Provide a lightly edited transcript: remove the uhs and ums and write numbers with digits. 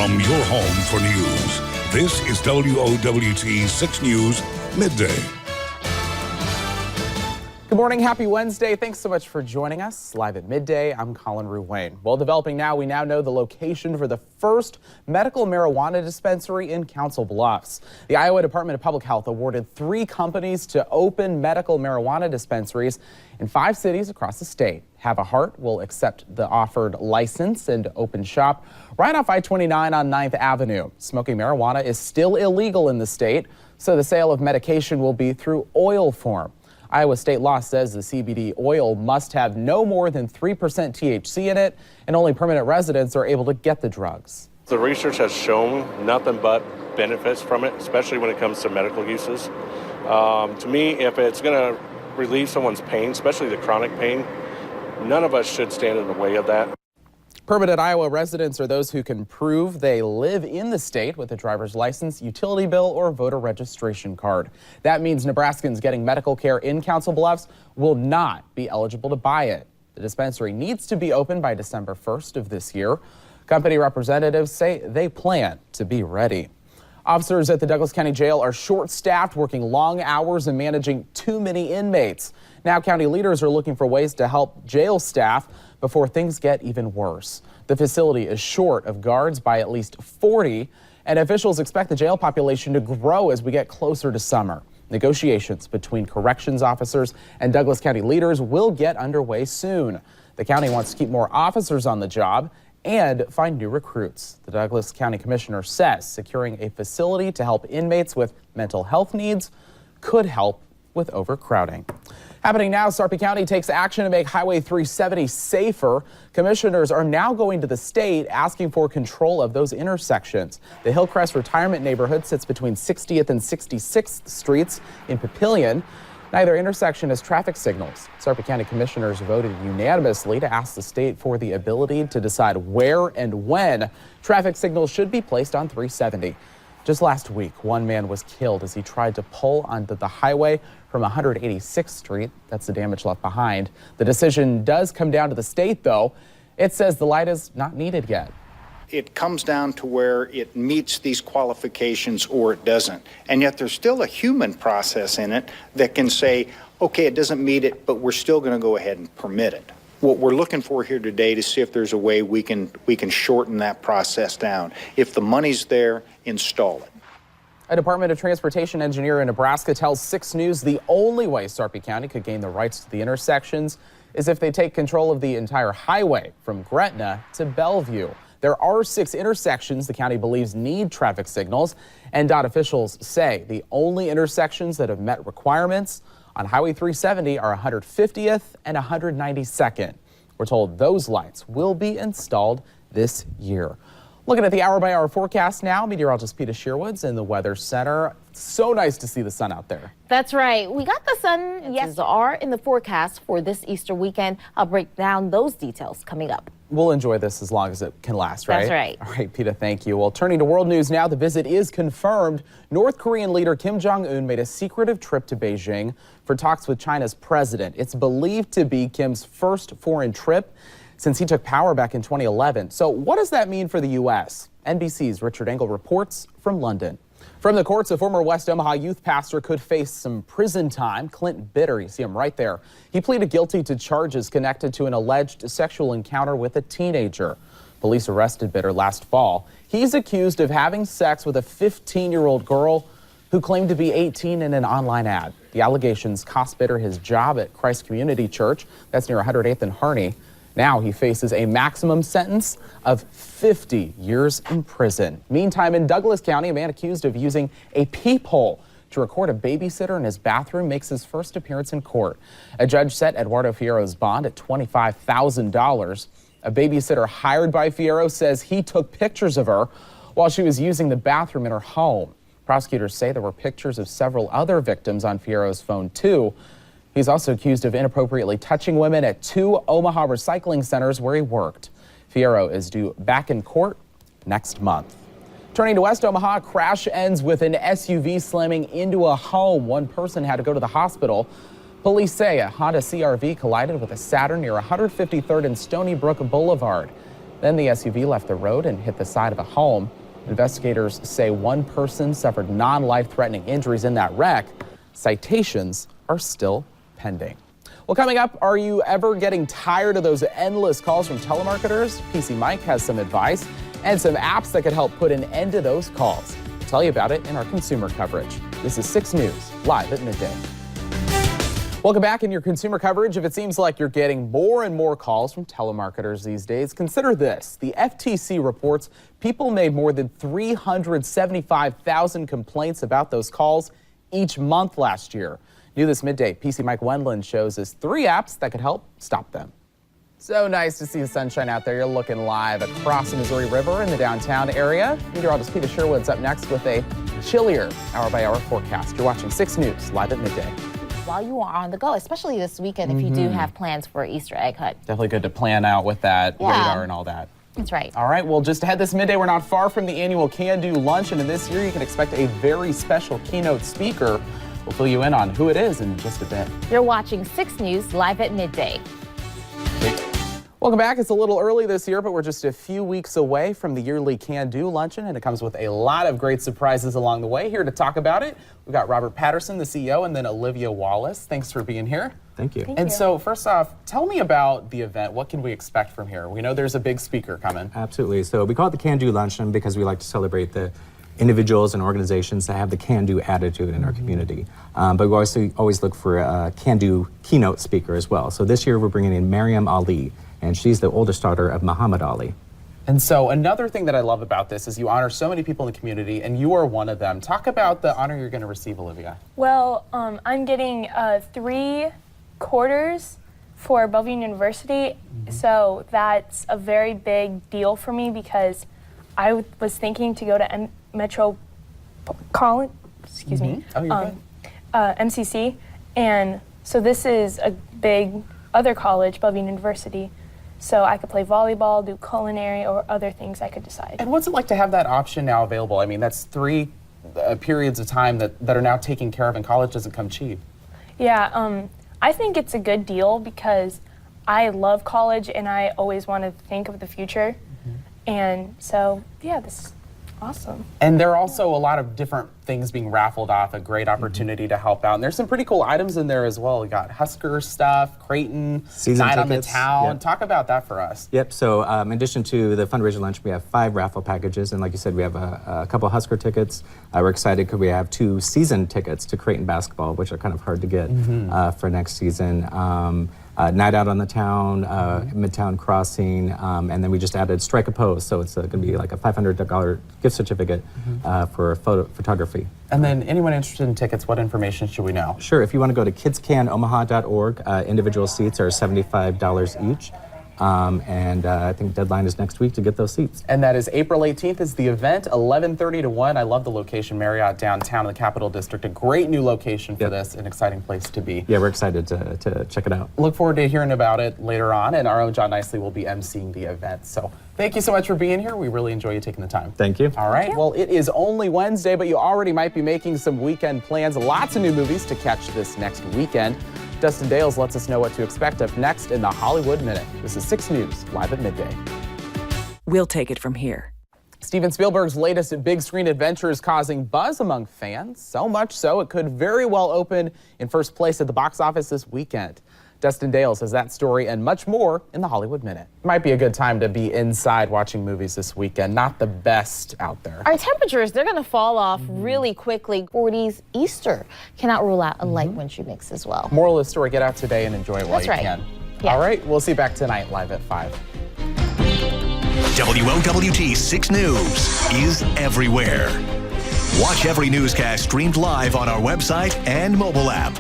from your home for news. This is WOWT 6 News Midday. Good morning, happy Wednesday. Thanks so much for joining us live at Midday. I'm Collin Ruane. Well, developing now, we now know the location for the first medical marijuana dispensary in Council Bluffs. The Iowa Department of Public Health awarded 3 companies to open medical marijuana dispensaries in 5 cities across the state. Have a Heart will accept the offered license and open shop right off I-29 on 9th Avenue. Smoking marijuana is still illegal in the state, so the sale of medication will be through oil form. Iowa state law says the CBD oil must have no more than 3% THC in it, and only permanent residents are able to get the drugs. The research has shown nothing but benefits from it, especially when it comes to medical uses. To me, if it's going to relieve someone's pain, especially the chronic pain, none of us should stand in the way of that. Permanent Iowa residents are those who can prove they live in the state with a driver's license, utility bill, or voter registration card. That means Nebraskans getting medical care in Council Bluffs will not be eligible to buy it. The dispensary needs to be open by December 1st of this year. Company representatives say they plan to be ready. Officers at the Douglas County Jail are short-staffed, working long hours and managing too many inmates. Now county leaders are looking for ways to help jail staff before things get even worse. The facility is short of guards by at least 40, and officials expect the jail population to grow as we get closer to summer. Negotiations between corrections officers and Douglas County leaders will get underway soon. The county wants to keep more officers on the job and find new recruits. The Douglas County Commissioner says securing a facility to help inmates with mental health needs could help with overcrowding. Happening now, Sarpy County takes action to make Highway 370 safer. Commissioners are now going to the state asking for control of those intersections. The Hillcrest Retirement neighborhood sits between 60th and 66th Streets in Papillion. Neither intersection has traffic signals. Sarpy County commissioners voted unanimously to ask the state for the ability to decide where and when traffic signals should be placed on 370. Just last week, one man was killed as he tried to pull onto the highway from 186th Street. That's the damage left behind. The decision does come down to the state, though. It says the light is not needed yet. It comes down to where it meets these qualifications or it doesn't. And yet there's still a human process in it that can say, okay, it doesn't meet it, but we're still going to go ahead and permit it. What we're looking for here today to see if there's a way we can shorten that process down. If the money's there, install it. A Department of Transportation engineer in Nebraska tells 6 News the only way Sarpy County could gain the rights to the intersections is if they take control of the entire highway from Gretna to Bellevue. There are 6 intersections the county believes need traffic signals, and DOT officials say the only intersections that have met requirements on Highway 370 are 150th and 192nd. We're told those lights will be installed this year. Looking at the hour-by-hour forecast now, meteorologist Peter Shearwoods in the Weather Center. So nice to see the sun out there. That's right. We got the sun, yes, are in the forecast for this Easter weekend. I'll break down those details coming up. We'll enjoy this as long as it can last, right? That's right. All right, Peter, thank you. Well, turning to world news now, the visit is confirmed. North Korean leader Kim Jong-un made a secretive trip to Beijing for talks with China's president. It's believed to be Kim's first foreign trip since he took power back in 2011. So what does that mean for the U.S.? NBC's Richard Engel reports from London. From the courts, a former West Omaha youth pastor could face some prison time. Clint Bitter, you see him right there. He pleaded guilty to charges connected to an alleged sexual encounter with a teenager. Police arrested Bitter last fall. He's accused of having sex with a 15-year-old girl who claimed to be 18 in an online ad. The allegations cost Bitter his job at Christ Community Church. That's near 108th and Harney. Now he faces a maximum sentence of 50 years in prison. Meantime, in Douglas County, a man accused of using a peephole to record a babysitter in his bathroom makes his first appearance in court. A judge set Eduardo Fierro's bond at $25,000. A babysitter hired by Fierro says he took pictures of her while she was using the bathroom in her home. Prosecutors say there were pictures of several other victims on Fierro's phone, too. He's also accused of inappropriately touching women at 2 Omaha recycling centers where he worked. Fierro is due back in court next month. Turning to West Omaha, a crash ends with an SUV slamming into a home. One person had to go to the hospital. Police say a Honda CR-V collided with a Saturn near 153rd and Stony Brook Boulevard. Then the SUV left the road and hit the side of a home. Investigators say one person suffered non-life-threatening injuries in that wreck. Citations are still pending. Well, coming up, are you ever getting tired of those endless calls from telemarketers? PC Mike has some advice and some apps that could help put an end to those calls. We'll tell you about it in our consumer coverage. This is 6 News, live at midday. Welcome back in your consumer coverage. If it seems like you're getting more and more calls from telemarketers these days, consider this. The FTC reports people made more than 375,000 complaints about those calls each month last year. New this midday, PC Mike Wendland shows us 3 apps that could help stop them. So nice to see the sunshine out there. You're looking live across the Missouri River in the downtown area. Meteorologist Peter Sherwood's up next with a chillier hour-by-hour forecast. You're watching 6 News live at midday. While you are on the go, especially this weekend if you do have plans for Easter egg hunt. Definitely good to plan out with that radar and all that. That's right. All right, well, just ahead this midday, we're not far from the annual Can Do Luncheon, and this year you can expect a very special keynote speaker. We'll fill you in on who it is in just a bit. You're watching 6 News live at midday. Welcome back. It's a little early this year, but we're just a few weeks away from the yearly Can Do Luncheon, and it comes with a lot of great surprises along the way. Here to talk about it, we've got Robert Patterson, the CEO, and then Olivia Wallace. Thanks for being here. Thank you. And so first off, tell me about the event. What can we expect from here? We know there's a big speaker coming. Absolutely. So we call it the Can Do Luncheon because we like to celebrate the individuals and organizations that have the can-do attitude in our community. But we always look for a can-do keynote speaker as well. So this year we're bringing in Maryam Ali, and she's the oldest daughter of Muhammad Ali. And so another thing that I love about this is you honor so many people in the community, and you are one of them. Talk about the honor you're going to receive, Olivia. Well, I'm getting 3 quarters for Bellevue University, so that's a very big deal for me because I was thinking to go to Collin, excuse me, MCC, and so this is a big other college, Bellevue University, so I could play volleyball, do culinary, or other things I could decide. And what's it like to have that option now available? I mean, that's 3 periods of time that are now taken care of, and college doesn't come cheap. Yeah, I think it's a good deal because I love college and I always want to think of the future, and so, yeah, this is awesome. And there are also a lot of different things being raffled off, a great opportunity to help out. And there's some pretty cool items in there as well. We got Husker stuff, Creighton, Season Night tickets. on the Town. Yep. Talk about that for us. Yep, so in addition to the fundraiser lunch, we have 5 raffle packages, and like you said, we have a couple Husker tickets. We're excited because we have 2 season tickets to Creighton basketball, which are kind of hard to get for next season. Night Out on the Town, Midtown Crossing, and then we just added Strike a Pose, so it's going to be like a $500 gift certificate for photography. And then anyone interested in tickets, what information should we know? Sure, if you want to go to kidscanomaha.org, individual seats are $75 each. And I think deadline is next week to get those seats. And that is April 18th is the event, 11:30 to 1. I love the location, Marriott downtown in the Capital District. A great new location for this, an exciting place to be. Yeah, we're excited to check it out. Look forward to hearing about it later on, and our own John Nicely will be emceeing the event. So thank you so much for being here. We really enjoy you taking the time. Thank you. All right, well, it is only Wednesday, but you already might be making some weekend plans. Lots of new movies to catch this next weekend. Dustin Dales lets us know what to expect up next in the Hollywood Minute. This is 6 News, live at midday. We'll take it from here. Steven Spielberg's latest big screen adventure is causing buzz among fans, so much so it could very well open in first place at the box office this weekend. Dustin Dales has that story and much more in the Hollywood Minute. Might be a good time to be inside watching movies this weekend. Not the best out there. Our temperatures, they're going to fall off really quickly. 40s Easter. Cannot rule out a light wintry mix as well. Moral of the story, get out today and enjoy it while That's you right. can. Yeah. All right, we'll see you back tonight live at 5. WOWT 6 News is everywhere. Watch every newscast streamed live on our website and mobile app.